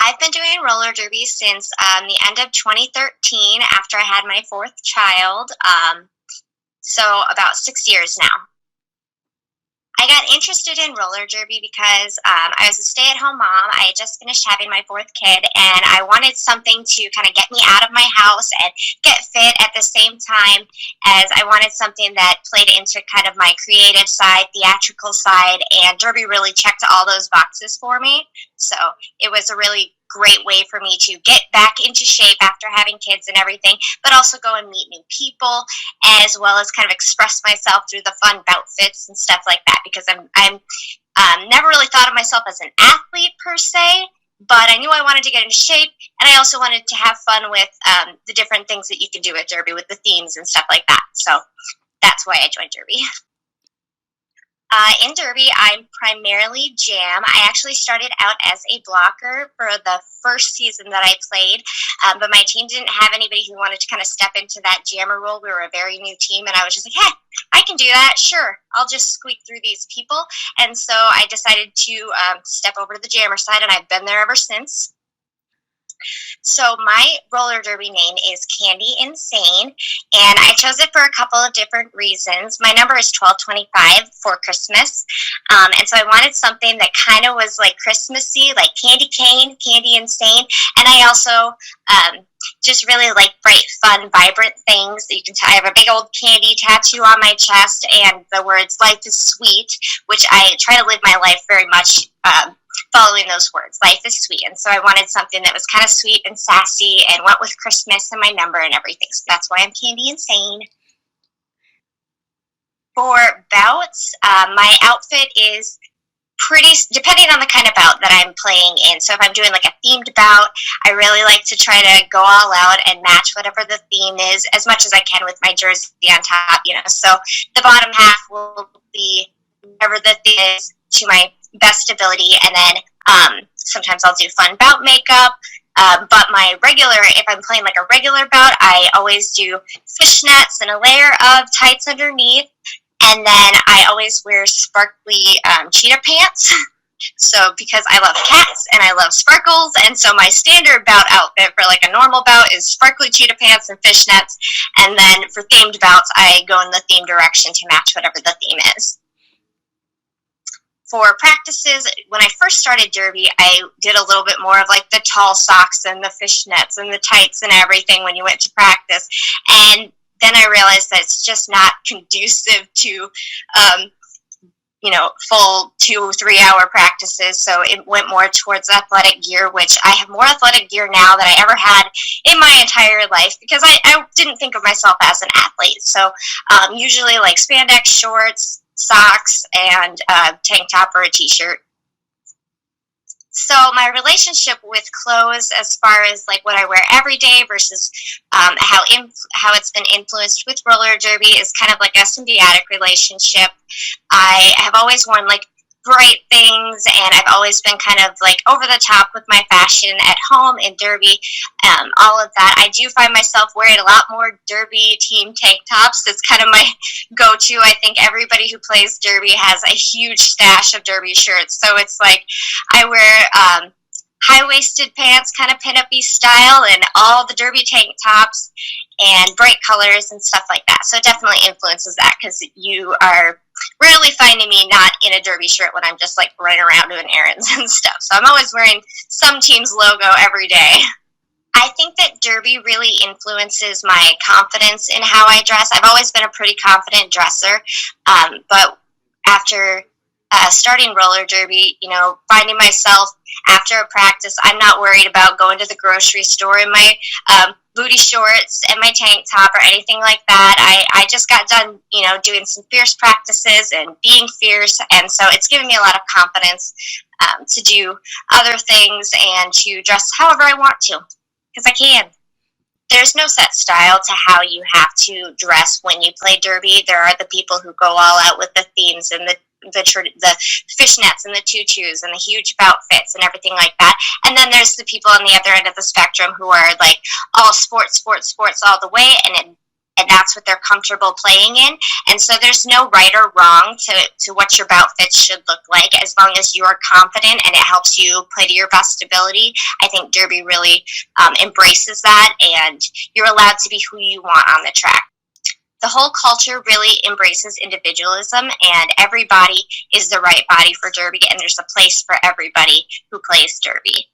I've been doing roller derby since the end of 2013 after I had my fourth child. So about 6 years now. I got interested in roller derby because I was a stay-at-home mom. I had just finished having my fourth kid, and I wanted something to kind of get me out of my house and get fit at the same time as I wanted something that played into kind of my creative side, theatrical side, and derby really checked all those boxes for me. So it was a really great way for me to get back into shape after having kids and everything, but also go and meet new people, as well as kind of express myself through the fun bout fits and stuff like that, because I'm never really thought of myself as an athlete per se, but I knew I wanted to get into shape, and I also wanted to have fun with the different things that you can do at derby with the themes and stuff like that. So that's why I joined derby. In derby, I'm primarily jam. I actually started out as a blocker for the first season that I played, but my team didn't have anybody who wanted to kind of step into that jammer role. We were a very new team, and I was just like, hey, I can do that. Sure, I'll just squeak through these people. And so I decided to step over to the jammer side, and I've been there ever since. So my roller derby name is Candy Insane, and I chose it for a couple of different reasons. My number is 1225 for Christmas, and so I wanted something that kind of was like Christmassy, like candy cane, Candy Insane, and I also just really like bright, fun, vibrant things that you can tell. I have a big old candy tattoo on my chest, and the words "Life is sweet," which I try to live my life very much following those words. Life is sweet. And so I wanted something that was kind of sweet and sassy and went with Christmas and my number and everything. So that's why I'm Candy Insane. For bouts, my outfit is pretty, depending on the kind of bout that I'm playing in. So if I'm doing like a themed bout, I really like to try to go all out and match whatever the theme is as much as I can with my jersey on top, So the bottom half will be whatever the theme is to my best ability, and then sometimes I'll do fun bout makeup, but my regular, if I'm playing like a regular bout, I always do fishnets and a layer of tights underneath, and then I always wear sparkly cheetah pants. So because I love cats and I love sparkles, and so my standard bout outfit for like a normal bout is sparkly cheetah pants and fishnets, and then for themed bouts I go in the theme direction to match whatever the theme is. For practices, when I first started derby, I did a little bit more of like the tall socks and the fishnets and the tights and everything when you went to practice. And then I realized that it's just not conducive to, full 2-3 hour practices. So it went more towards athletic gear, which I have more athletic gear now than I ever had in my entire life, because I didn't think of myself as an athlete. So usually like spandex shorts, socks, and a tank top or a t-shirt. So my relationship with clothes, as far as like what I wear every day versus how it's been influenced with roller derby, is kind of like a symbiotic relationship. I have always worn like bright things, and I've always been kind of like over the top with my fashion at home in derby, all of that. I do find myself wearing a lot more derby team tank tops. That's kind of my go-to. I think everybody who plays derby has a huge stash of derby shirts, so it's like I wear high-waisted pants, kind of pin-up-y style, and all the derby tank tops and bright colors and stuff like that. So it definitely influences that, because you are rarely finding me not in a derby shirt when I'm just like running around doing errands and stuff. So I'm always wearing some team's logo every day. I think that derby really influences my confidence in how I dress. I've always been a pretty confident dresser, but after starting roller derby, finding myself after a practice, I'm not worried about going to the grocery store in my booty shorts and my tank top or anything like that. I just got done, doing some fierce practices and being fierce, and so it's given me a lot of confidence to do other things and to dress however I want to, because I can. There's no set style to how you have to dress when you play derby. There are the people who go all out with the themes and the fishnets and the tutus and the huge bout fits and everything like that. And then there's the people on the other end of the spectrum who are like all sports all the way, and and that's what they're comfortable playing in. And so there's no right or wrong to what your bout fits should look like, as long as you're confident and it helps you play to your best ability. I think Derby really embraces that, and you're allowed to be who you want on the track. The whole culture really embraces individualism, and every body is the right body for Derby, and there's a place for everybody who plays Derby.